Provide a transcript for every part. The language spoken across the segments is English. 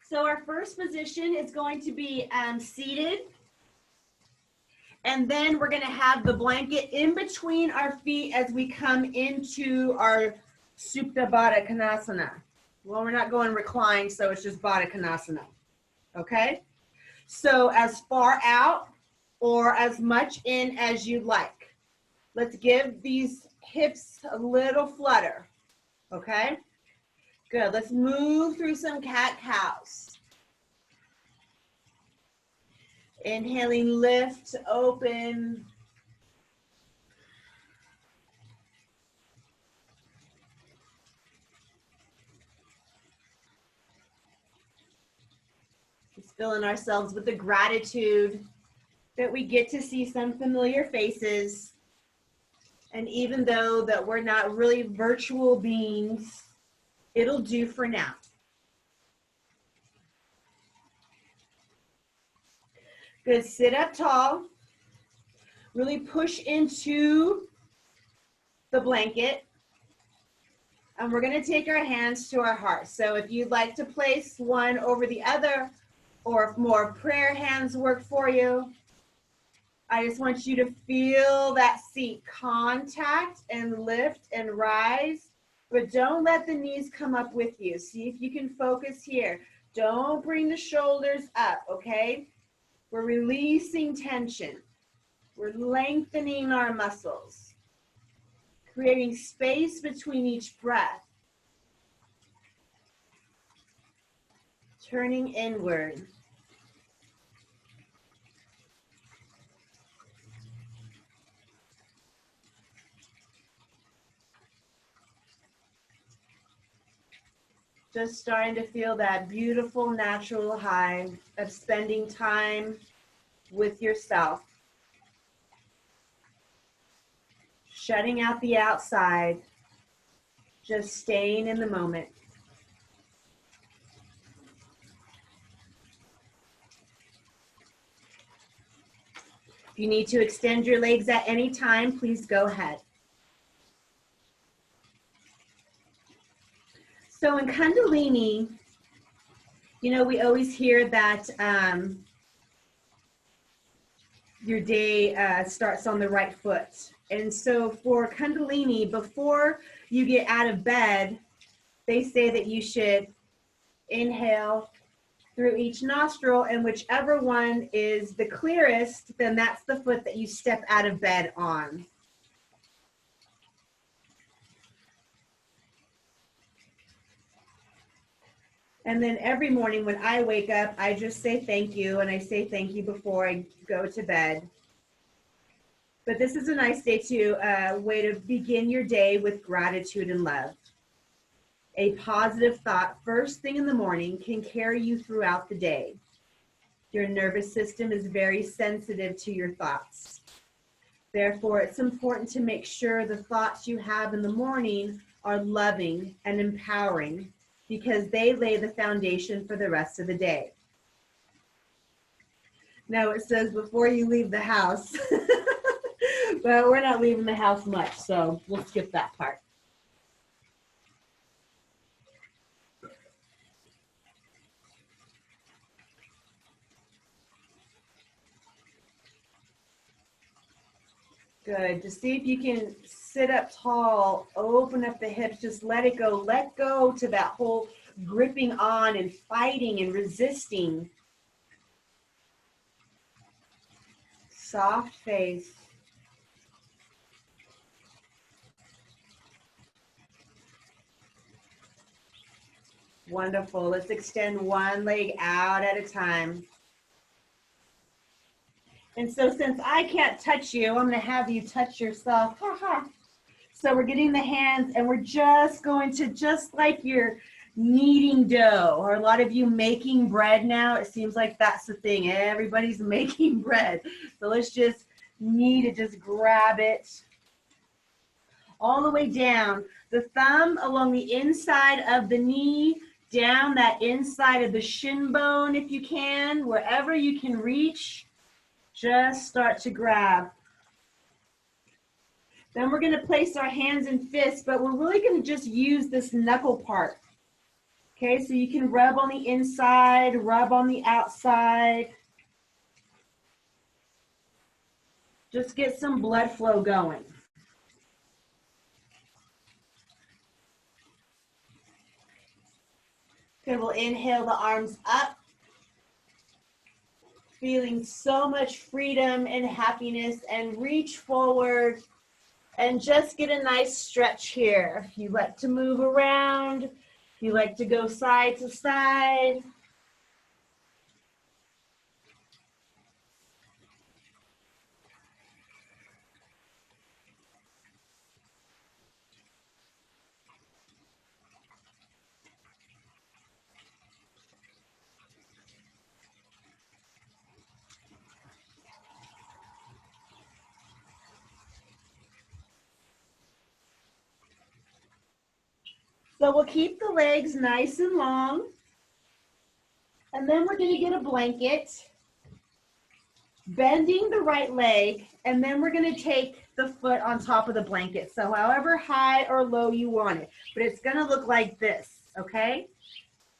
So our first position is going to be seated. And then we're going to have the blanket in between our feet as we come into our Supta Baddha Konasana. Well, we're not going recline, so it's just Baddha Konasana. Okay? So as far out or as much in as you like. Let's give these hips a little flutter. Okay? Good. Let's move through some cat-cows. Inhaling, lift, open. Just filling ourselves with the gratitude that we get to see some familiar faces. And even though that we're not really virtual beings, it'll do for now. Good, sit up tall. Really push into the blanket. And we're gonna take our hands to our heart. So if you'd like to place one over the other, or if more prayer hands work for you, I just want you to feel that seat contact and lift and rise, but don't let the knees come up with you. See if you can focus here. Don't bring the shoulders up, okay? We're releasing tension. We're lengthening our muscles, creating space between each breath. Turning inward. Just starting to feel that beautiful natural high of spending time with yourself. Shutting out the outside, just staying in the moment. If you need to extend your legs at any time, please go ahead. So in Kundalini, you know, we always hear that your day starts on the right foot. And so for Kundalini, before you get out of bed, they say that you should inhale through each nostril, and whichever one is the clearest, then that's the foot that you step out of bed on. And then every morning when I wake up, I just say thank you, and I say thank you before I go to bed. But this is a nice day way to begin your day with gratitude and love. A positive thought first thing in the morning can carry you throughout the day. Your nervous system is very sensitive to your thoughts. Therefore, it's important to make sure the thoughts you have in the morning are loving and empowering, because they lay the foundation for the rest of the day. Now it says before you leave the house, but we're not leaving the house much, so we'll skip that part. Good. Just see if you can sit up tall, open up the hips, just let it go. Let go to that whole gripping on and fighting and resisting. Soft face. Wonderful. Let's extend one leg out at a time. And so since I can't touch you, I'm going to have you touch yourself. So we're getting the hands, and we're just going to, just like you're kneading dough, or a lot of you making bread now. It seems like that's the thing. Everybody's making bread. So let's just knead it, just grab it all the way down. The thumb along the inside of the knee, down that inside of the shin bone if you can, wherever you can reach. Just start to grab. Then we're going to place our hands and fists, but we're really going to just use this knuckle part. Okay, so you can rub on the inside, rub on the outside. Just get some blood flow going. Okay, we'll inhale the arms up. Feeling so much freedom and happiness, and reach forward and just get a nice stretch here. If you like to move around, if you like to go side to side. So we'll keep the legs nice and long. And then we're going to get a blanket, bending the right leg, and then we're going to take the foot on top of the blanket. So however high or low you want it, but it's going to look like this, okay?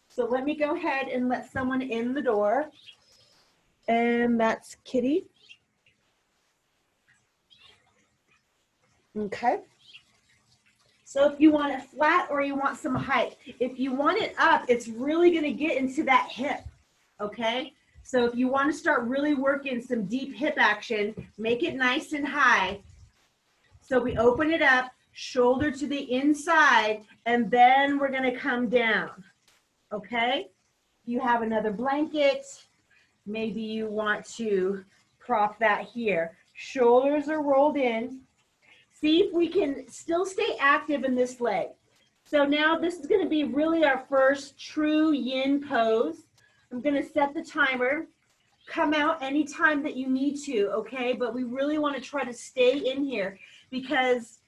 So let me go ahead and let someone in the door. And that's Kitty. Okay. So if you want it flat or you want some height, if you want it up, it's really going to get into that hip, okay? So if you want to start really working some deep hip action, make it nice and high. So we open it up, shoulder to the inside, and then we're going to come down, okay? You have another blanket. Maybe you want to prop that here. Shoulders are rolled in. See if we can still stay active in this leg. So now this is going to be really our first true yin pose. I'm going to set the timer. Come out anytime that you need to, okay? But we really want to try to stay in here, because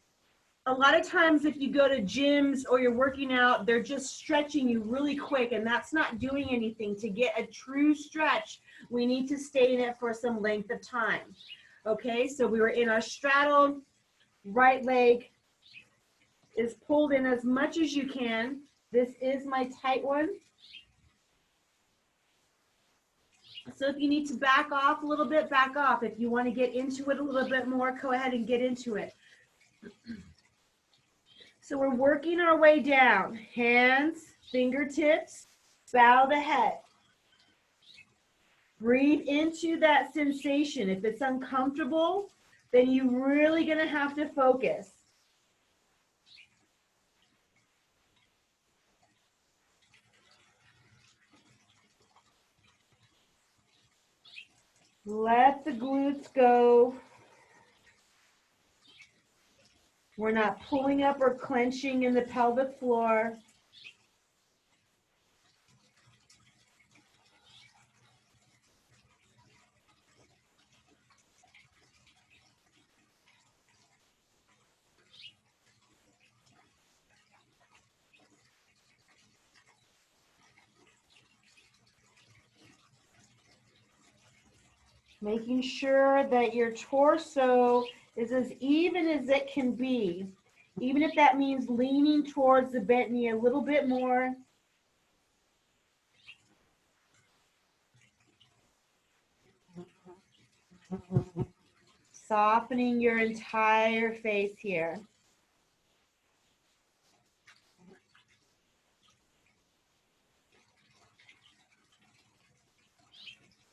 a lot of times if you go to gyms or you're working out, they're just stretching you really quick, and that's not doing anything. To get a true stretch, we need to stay in it for some length of time. Okay, so we were in our straddle. Right leg is pulled in as much as you can. This is my tight one. So if you need to back off a little bit, back off. If you want to get into it a little bit more, go ahead and get into it. So we're working our way down. Hands, fingertips, bow the head. Breathe into that sensation. If it's uncomfortable, then you're really going to have to focus. Let the glutes go. We're not pulling up or clenching in the pelvic floor. Making sure that your torso is as even as it can be, even if that means leaning towards the bent knee a little bit more. Softening your entire face here.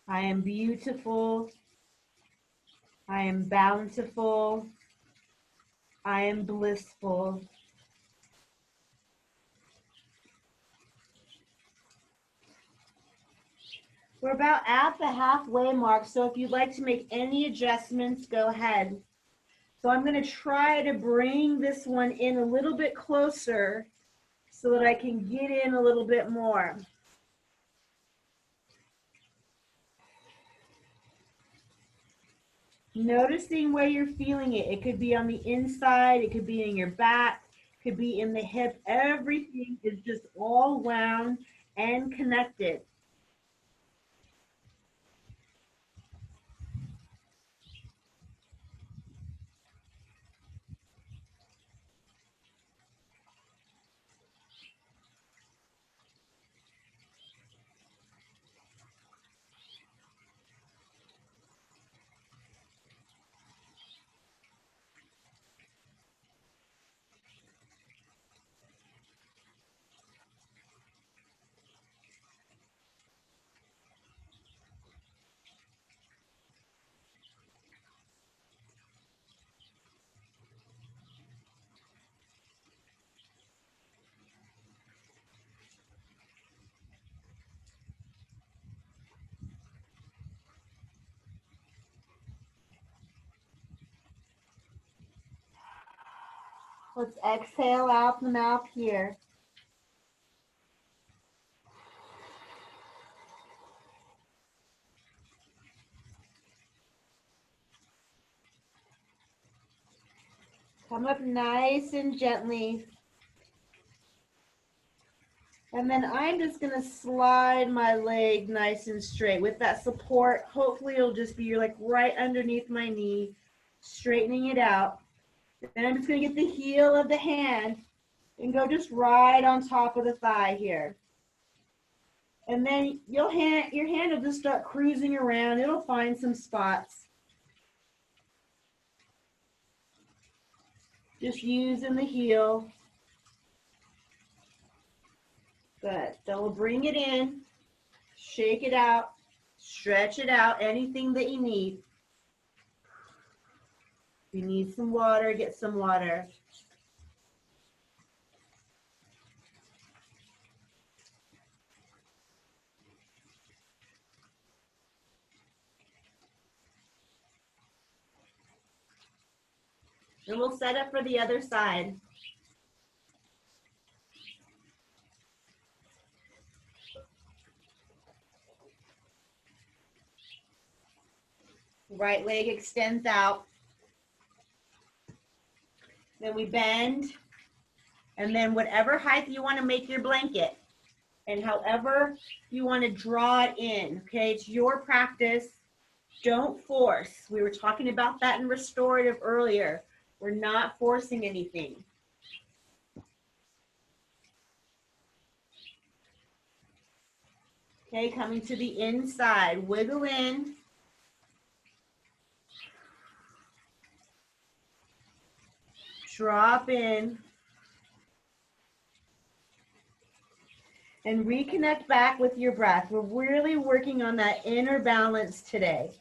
I am beautiful. I am bountiful. I am blissful. We're about at the halfway mark, so if you'd like to make any adjustments, go ahead. So I'm going to try to bring this one in a little bit closer so that I can get in a little bit more. Noticing where you're feeling it. It could be on the inside, it could be in your back, it could be in the hip. Everything is just all wound and connected. Let's exhale out the mouth here. Come up nice and gently. And then I'm just going to slide my leg nice and straight. With that support, hopefully it'll just be like right underneath my knee, straightening it out. Then I'm just going to get the heel of the hand and go just right on top of the thigh here. And then your hand will just start cruising around. It'll find some spots. Just using the heel. Good. Then we'll bring it in, shake it out, stretch it out, anything that you need. If you need some water, get some water. And we'll set up for the other side. Right leg extends out. Then we bend. And then whatever height you want to make your blanket, and however you want to draw it in, okay? It's your practice. Don't force. We were talking about that in restorative earlier. We're not forcing anything. Okay, coming to the inside. Wiggle in. Drop in. And reconnect back with your breath. We're really working on that inner balance today.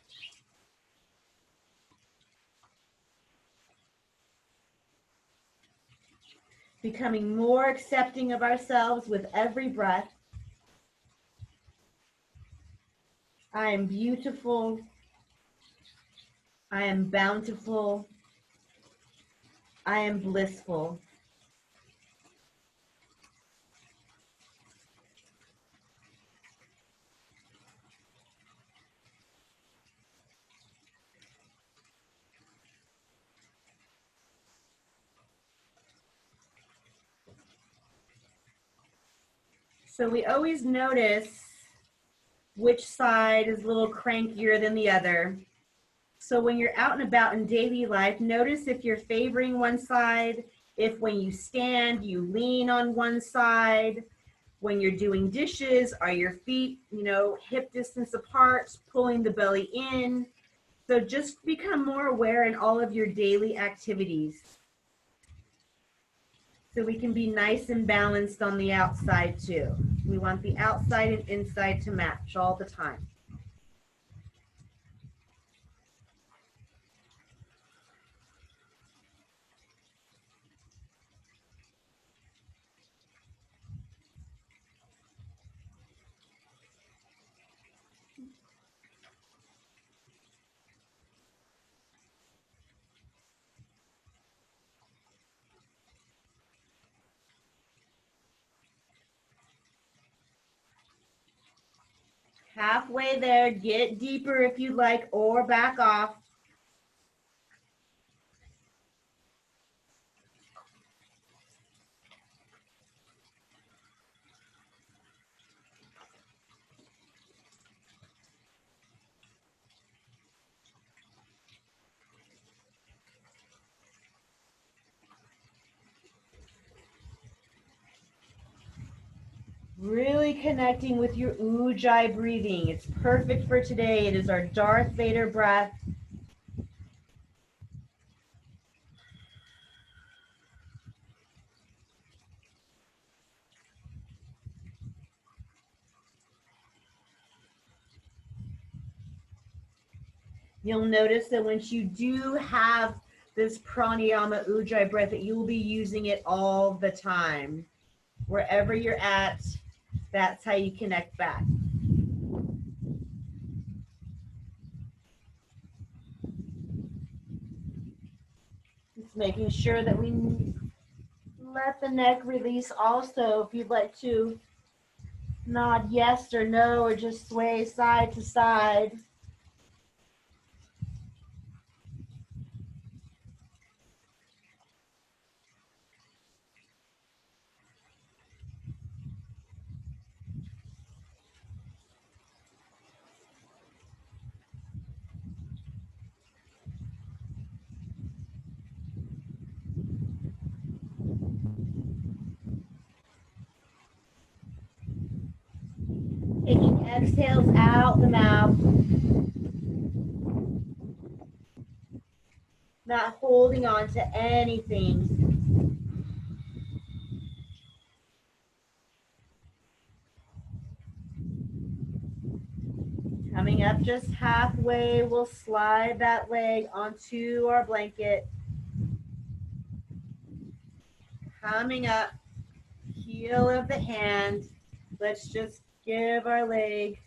Becoming more accepting of ourselves with every breath. I am beautiful. I am bountiful. I am blissful. So we always notice which side is a little crankier than the other. So when you're out and about in daily life, notice if you're favoring one side, if when you stand, you lean on one side. When you're doing dishes, are your feet, hip distance apart, pulling the belly in? So just become more aware in all of your daily activities. So we can be nice and balanced on the outside too. We want the outside and inside to match all the time. Halfway there, get deeper if you'd like, or back off. Really connecting with your Ujjayi breathing. It's perfect for today. It is our Darth Vader breath. You'll notice that once you do have this pranayama Ujjayi breath, that you will be using it all the time. Wherever you're at, that's how you connect back. Just making sure that we Let the neck release also if you'd like to nod yes or no or just sway side to side. Taking exhales out the mouth. Not holding on to anything. Coming up just halfway, we'll slide that leg onto our blanket. Coming up, heel of the hand. Let's just give our leg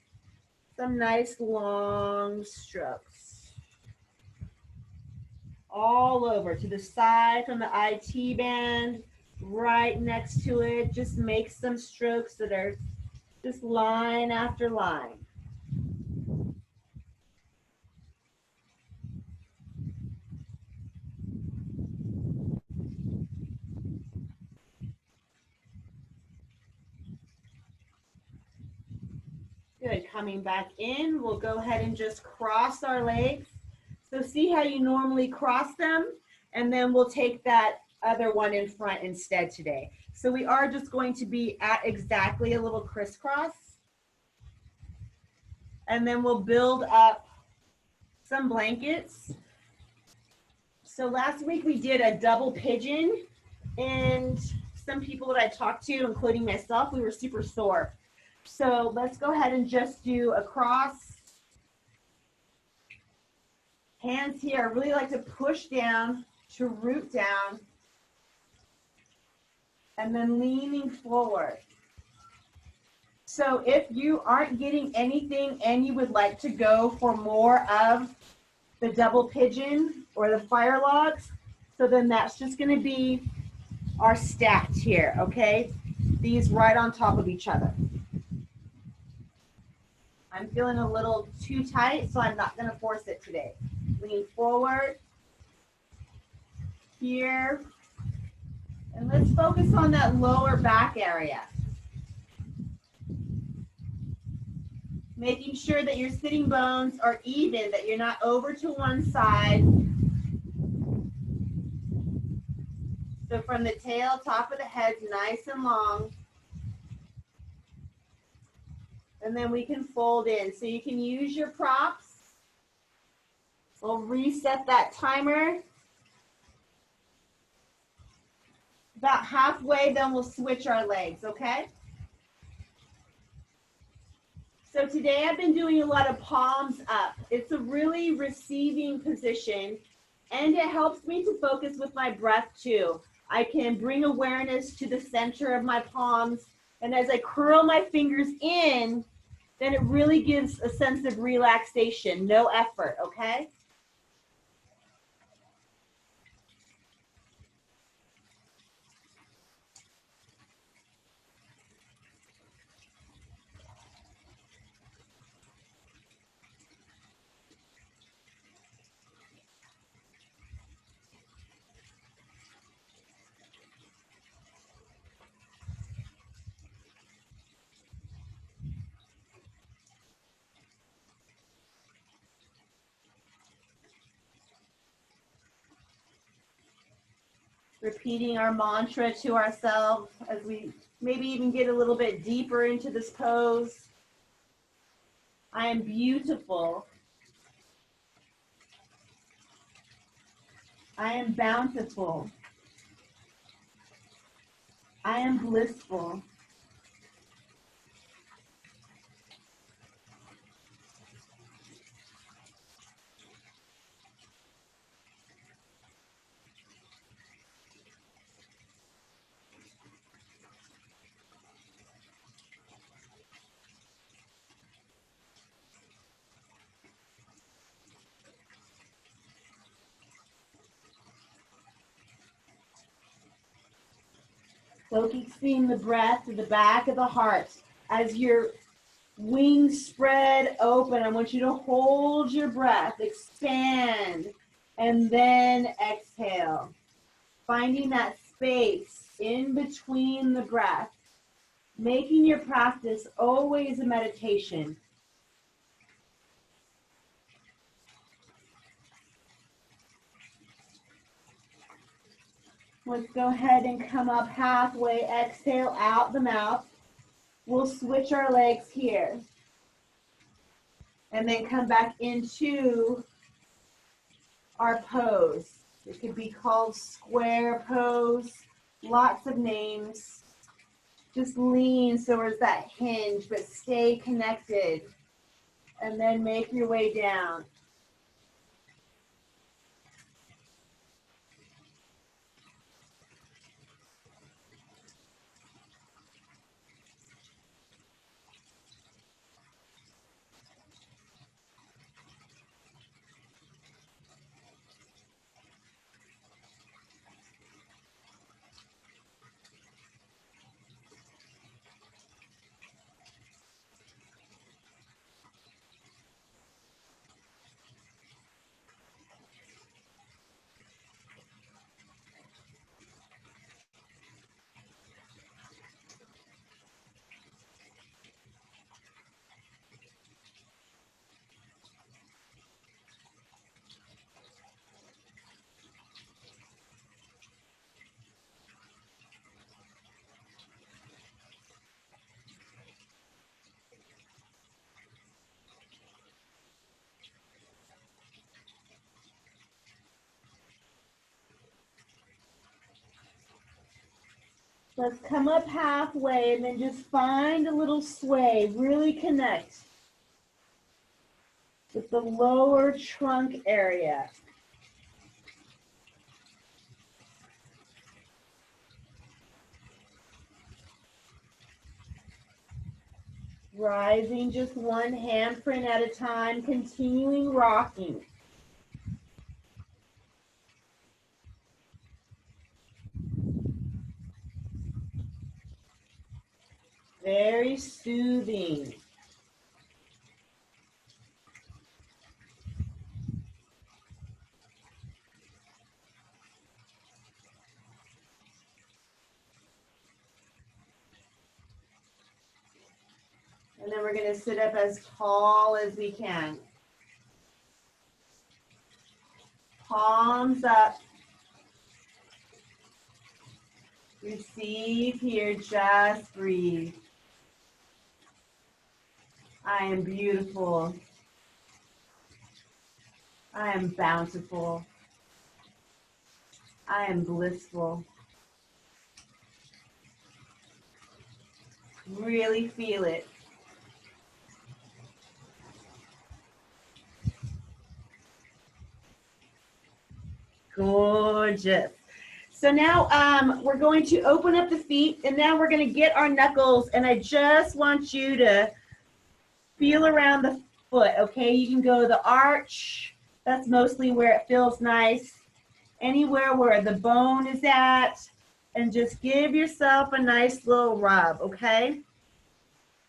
some nice long strokes. All over to the side from the IT band, right next to it. Just make some strokes that are just line after line. Good, coming back in, we'll go ahead and just cross our legs. So see how you normally cross them, and then we'll take that other one in front instead today. So we are just going to be at exactly a little crisscross. And then we'll build up some blankets. So last week we did a double pigeon, and some people that I talked to, including myself, we were super sore. So let's go ahead and just do a cross. Hands here, I really like to push down to root down, and then leaning forward. So if you aren't getting anything and you would like to go for more of the double pigeon or the fire logs, so then that's just going to be our stacked here, okay? These right on top of each other. I'm feeling a little too tight, so I'm not going to force it today. Lean forward here, and let's focus on that lower back area. Making sure that your sitting bones are even, that you're not over to one side. So from the tail, top of the head, nice and long. And then we can fold in. So you can use your props. We'll reset that timer. About halfway, then we'll switch our legs, okay? So today I've been doing a lot of palms up. It's a really receiving position, and it helps me to focus with my breath too. I can bring awareness to the center of my palms, and as I curl my fingers in, then it really gives a sense of relaxation, no effort, okay? Repeating our mantra to ourselves as we maybe even get a little bit deeper into this pose. I am beautiful. I am bountiful. I am blissful. Focusing the breath to the back of the heart. As your wings spread open, I want you to hold your breath, expand, and then exhale. Finding that space in between the breath, making your practice always a meditation. Let's go ahead and come up halfway, exhale out the mouth. We'll switch our legs here. And then come back into our pose. It could be called square pose, lots of names. Just lean towards that hinge, but stay connected. And then make your way down. Let's come up halfway and then just find a little sway. Really connect with the lower trunk area. Rising just one handprint at a time, continuing rocking. Very soothing. And then we're going to sit up as tall as we can. Palms up. Receive here, just breathe. I am beautiful. I am bountiful. I am blissful. Really feel it. Gorgeous. So now we're going to open up the feet, and now we're going to get our knuckles, and I just want you to feel around the foot, okay? You can go to the arch. That's mostly where it feels nice. Anywhere where the bone is at, and just give yourself a nice little rub, okay?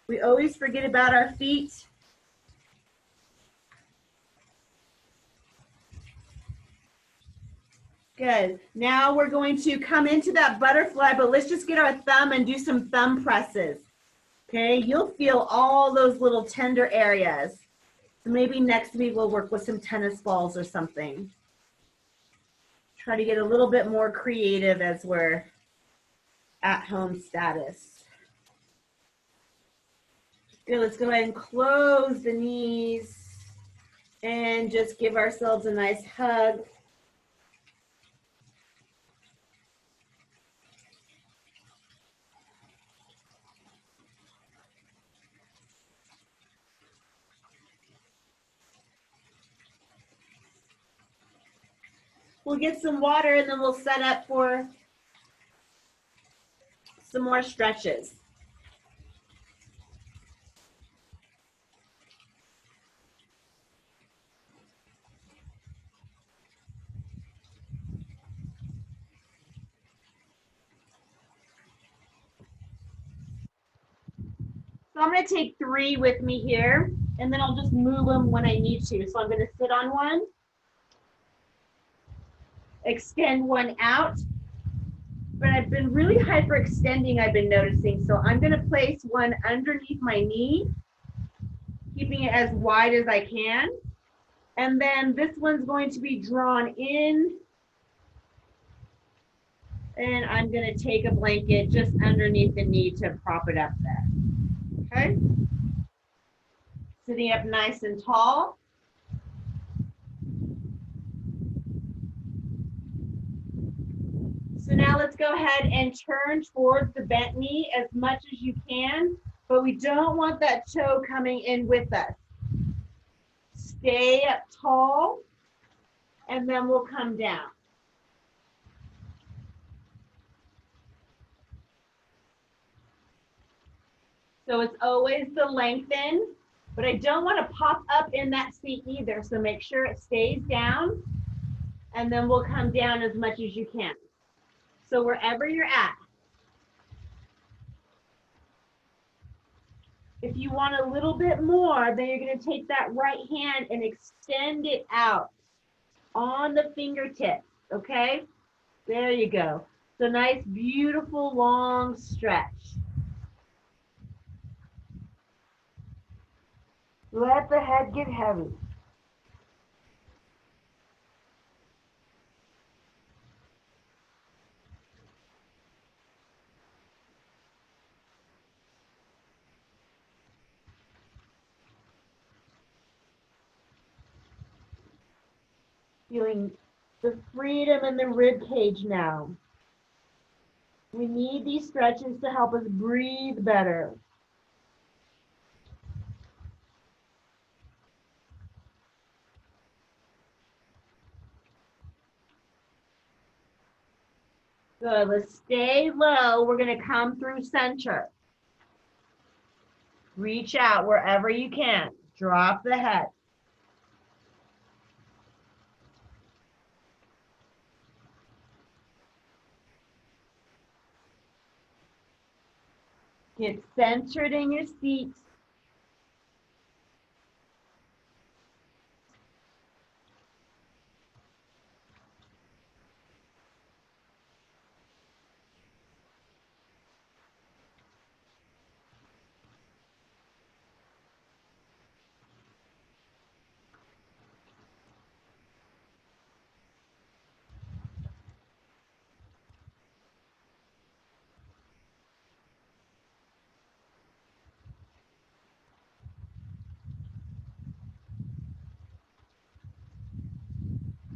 We always forget about our feet. Good. Now we're going to come into that butterfly, but let's just get our thumb and do some thumb presses. Okay, you'll feel all those little tender areas. So maybe next week we'll work with some tennis balls or something. Try to get a little bit more creative as we're at home status. Good, let's go ahead and close the knees and just give ourselves a nice hug. We'll get some water and then we'll set up for some more stretches. So I'm going to take 3 with me here, and then I'll just move them when I need to. So I'm going to sit on one, extend one out, but I've been really hyperextending, I've been noticing. So I'm going to place one underneath my knee, keeping it as wide as I can. And then this one's going to be drawn in, and I'm going to take a blanket just underneath the knee to prop it up there. Okay? Sitting up nice and tall. So now let's go ahead and turn towards the bent knee as much as you can, but we don't want that toe coming in with us. Stay up tall, and then we'll come down. So it's always the lengthen, but I don't want to pop up in that seat either. So make sure it stays down, and then we'll come down as much as you can. So wherever you're at. If you want a little bit more, then you're going to take that right hand and extend it out on the fingertips, okay? There you go. So nice, beautiful, long stretch. Let the head get heavy. Feeling the freedom in the rib cage now. We need these stretches to help us breathe better. Good, let's stay low. We're gonna come through center. Reach out wherever you can. Drop the head. Get centered in your seat.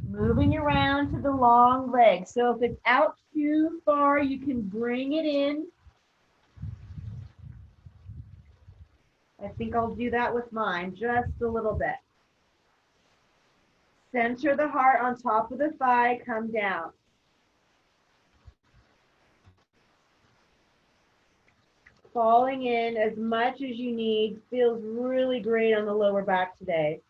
Moving around to the long leg. So if it's out too far, you can bring it in. I think I'll do that with mine, just a little bit. Center the heart on top of the thigh, come down. Falling in as much as you need. Feels really great on the lower back today.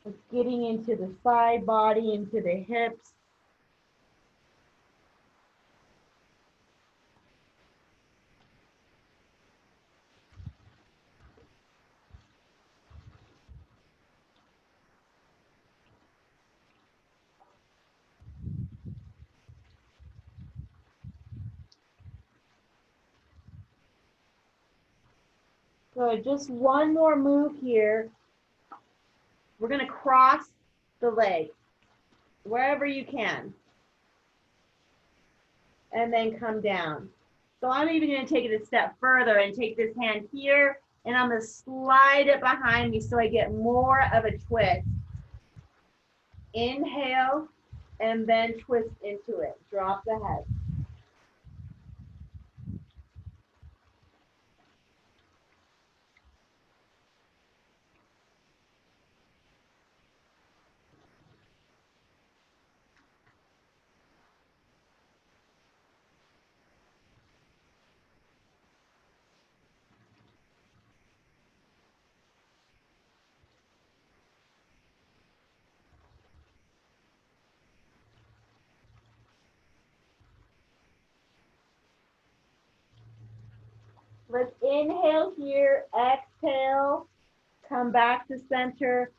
It's getting into the side body, into the hips. Good, just one more move here. We're gonna cross the leg, wherever you can. And then come down. So I'm even gonna take it a step further and take this hand here, and I'm gonna slide it behind me so I get more of a twist. Inhale, and then twist into it. Drop the head. Let's inhale here, exhale, come back to center.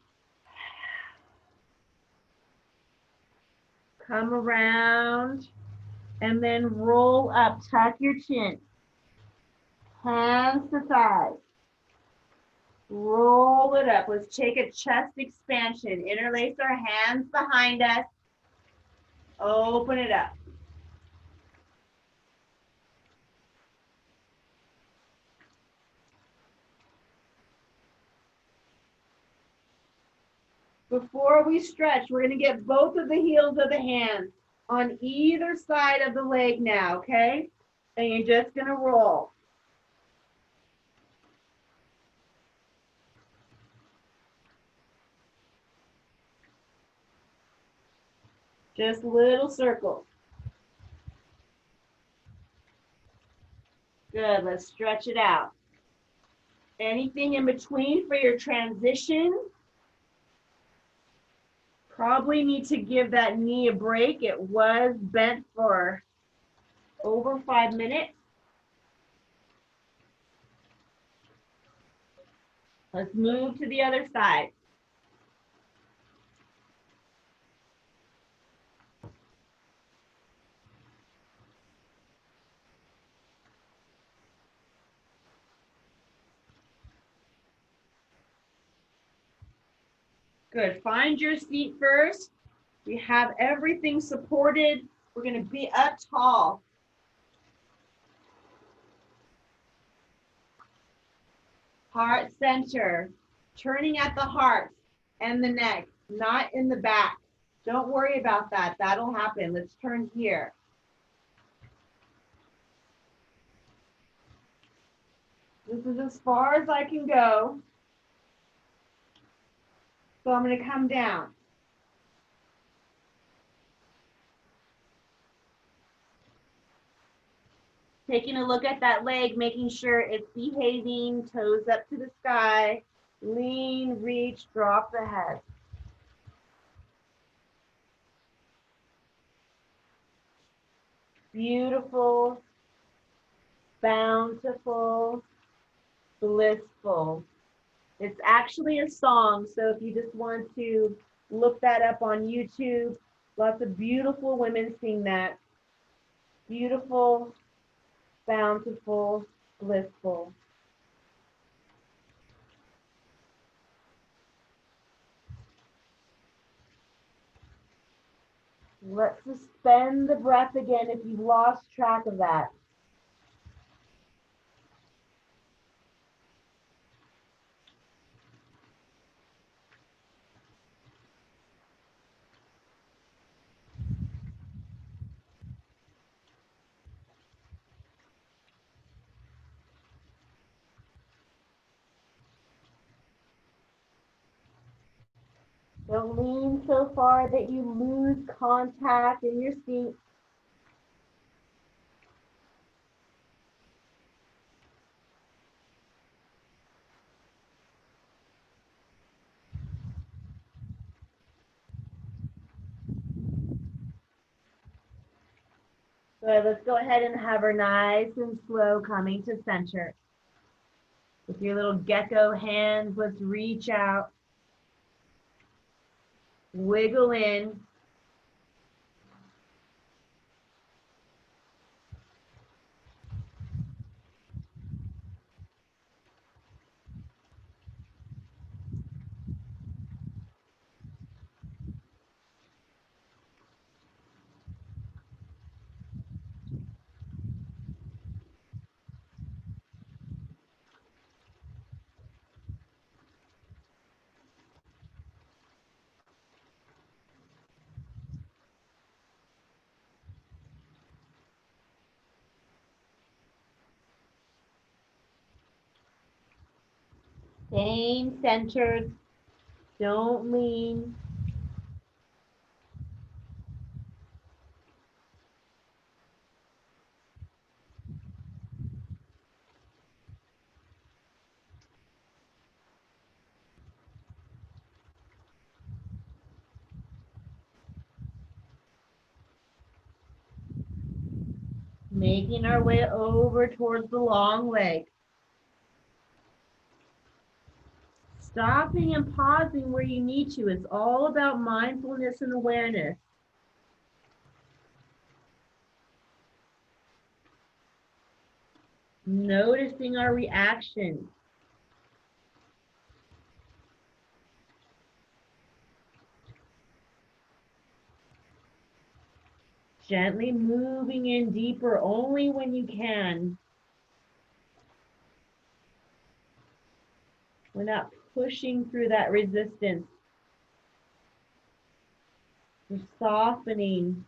Come around and then roll up, tuck your chin. Hands to thighs. Roll it up. Let's take a chest expansion. Interlace our hands behind us. Open it up. Before we stretch, we're going to get both of the heels of the hands on either side of the leg now, okay? And you're just going to roll. Just little circles. Good, let's stretch it out. Anything in between for your transition? Probably need to give that knee a break. It was bent for over 5 minutes. Let's move to the other side. Good, find your seat first. We have everything supported. We're gonna be up tall. Heart center, turning at the heart and the neck, not in the back. Don't worry about that, that'll happen. Let's turn here. This is as far as I can go. So I'm gonna come down. Taking a look at that leg, making sure it's behaving, toes up to the sky, lean, reach, drop the head. Beautiful, bountiful, blissful. It's actually a song, so if you just want to look that up on YouTube, lots of beautiful women sing that. Beautiful, bountiful, blissful. Let's suspend the breath again if you've lost track of that. Don't lean so far that you lose contact in your seat. Good, let's go ahead and hover nice and slow coming to center. With your little gecko hands, let's reach out. Wiggle in. Staying centered. Don't lean. Making our way over towards the long leg. Stopping and pausing where you need to. It's all about mindfulness and awareness. Noticing our reactions. Gently moving in deeper only when you can. We're not pushing through that resistance. We're softening,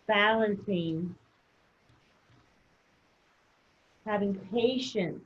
balancing, having patience.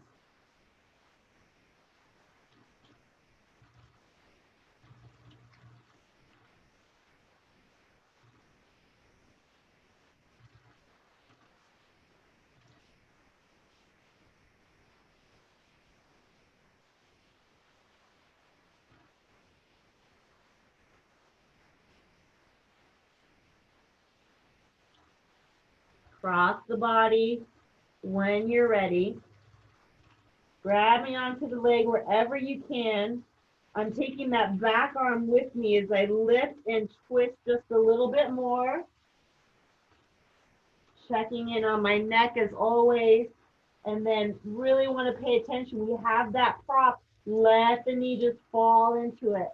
Cross the body when you're ready. Grabbing onto the leg wherever you can. I'm taking that back arm with me as I lift and twist just a little bit more. Checking in on my neck as always. And then really want to pay attention. We have that prop. Let the knee just fall into it.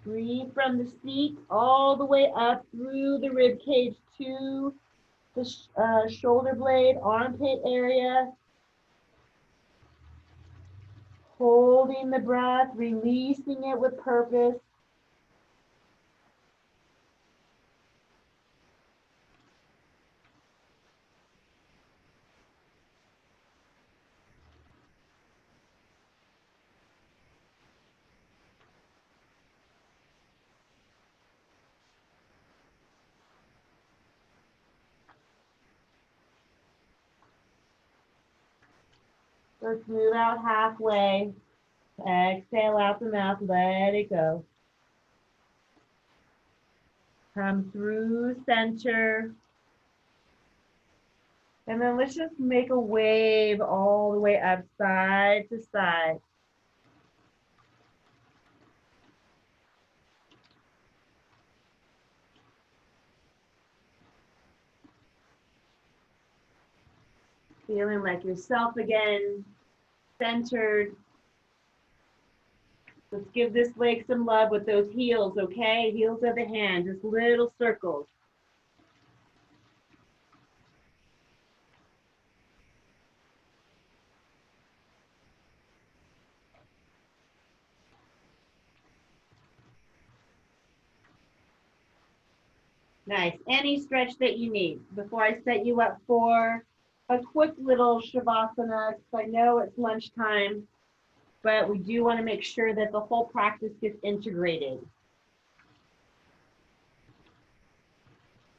Breathe from the seat all the way up through the rib cage to the shoulder blade, armpit area. Holding the breath, releasing it with purpose. Let's move out halfway. Exhale out the mouth, let it go. Come through center. And then let's just make a wave all the way up side to side. Feeling like yourself again, centered. Let's give this leg some love with those heels, okay? Heels of the hand, just little circles. Nice. Any stretch that you need. Before I set you up for a quick little Shavasana, because I know it's lunchtime, but we do want to make sure that the whole practice gets integrated.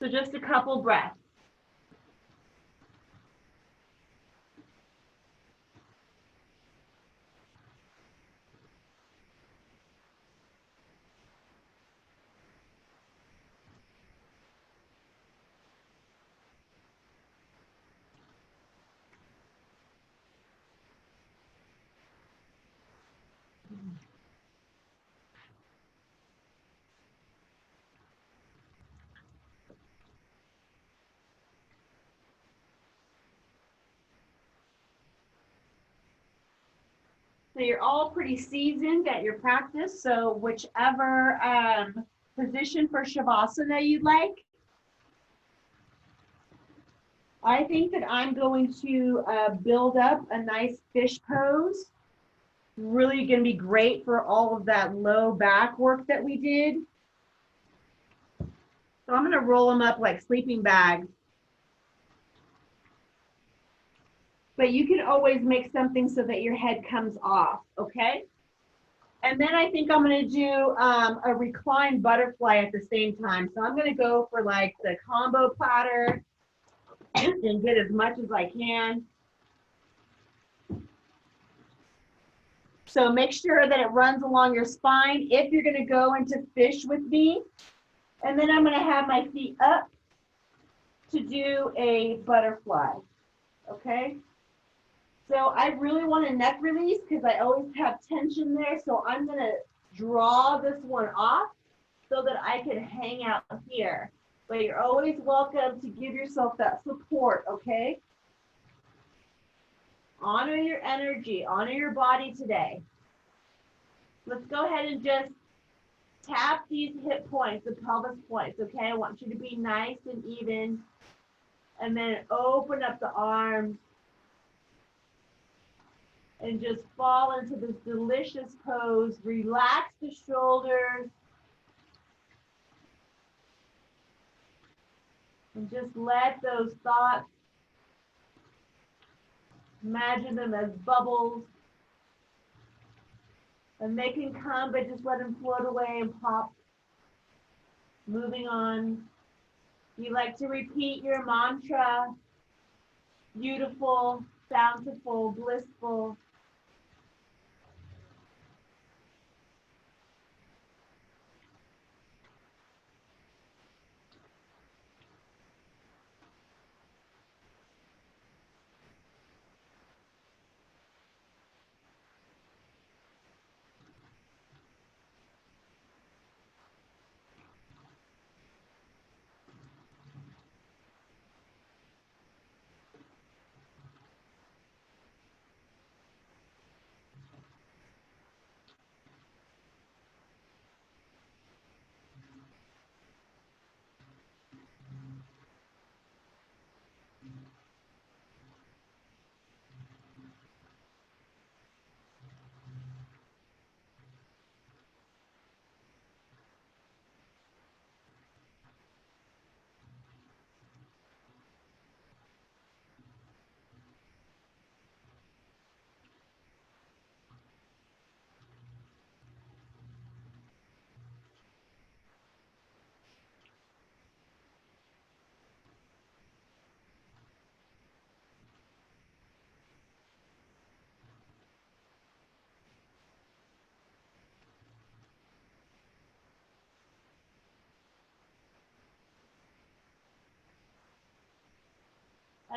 So just a couple breaths. So you're all pretty seasoned at your practice, so whichever position for Shavasana you'd like. I think that I'm going to build up a nice fish pose. Really going to be great for all of that low back work that we did. So I'm going to roll them up like sleeping bags. But you can always make something so that your head comes off, okay? And then I think I'm going to do a reclined butterfly at the same time. So I'm going to go for like the combo platter and get as much as I can. So make sure that it runs along your spine if you're gonna go into fish with me. And then I'm gonna have my feet up to do a butterfly, okay? So I really want a neck release because I always have tension there. So I'm gonna draw this one off so that I can hang out here. But you're always welcome to give yourself that support, okay? Honor your energy, honor your body today. Let's go ahead and just tap these hip points, the pelvis points, okay? I want you to be nice and even. And then open up the arms and just fall into this delicious pose. Relax the shoulders. And just let those thoughts, imagine them as bubbles. And they can come, but just let them float away and pop. Moving on. You like to repeat your mantra. Beautiful, bountiful, blissful.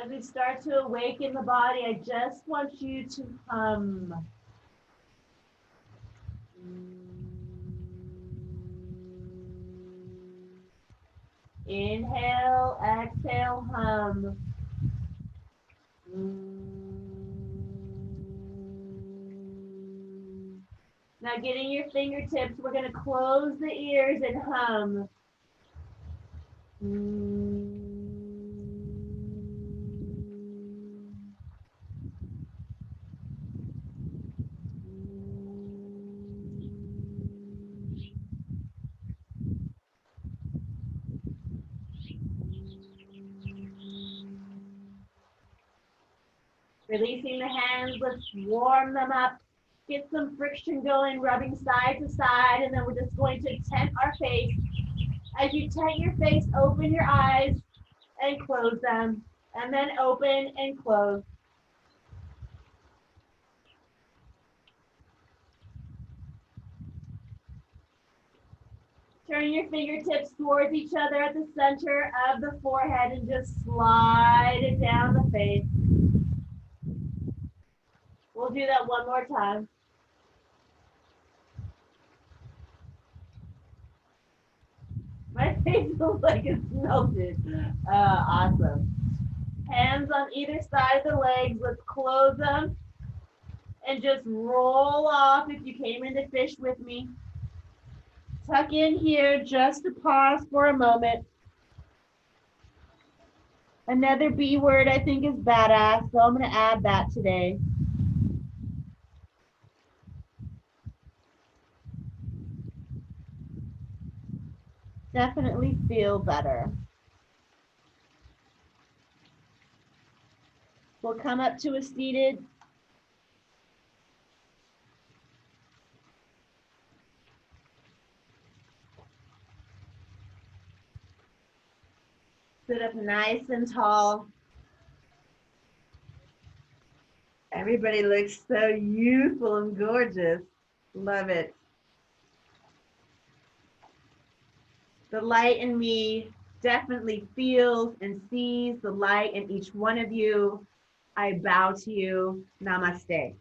As we start to awaken the body, I just want you to hum. Inhale, exhale, hum. Now getting your fingertips, we're going to close the ears and hum. Releasing the hands, let's warm them up. Get some friction going, rubbing side to side, and then we're just going to tent our face. As you tent your face, open your eyes and close them, and then open and close. Turn your fingertips towards each other at the center of the forehead and just slide it down the face. We'll do that one more time. My face feels like it's melted. Awesome. Hands on either side of the legs. Let's close them and just roll off if you came into fish with me. Tuck in here just to pause for a moment. Another B word I think is badass, so I'm going to add that today. Definitely feel better. We'll come up to a seated. Sit up nice and tall. Everybody looks so youthful and gorgeous. Love it. The light in me definitely feels and sees the light in each one of you. I bow to you. Namaste.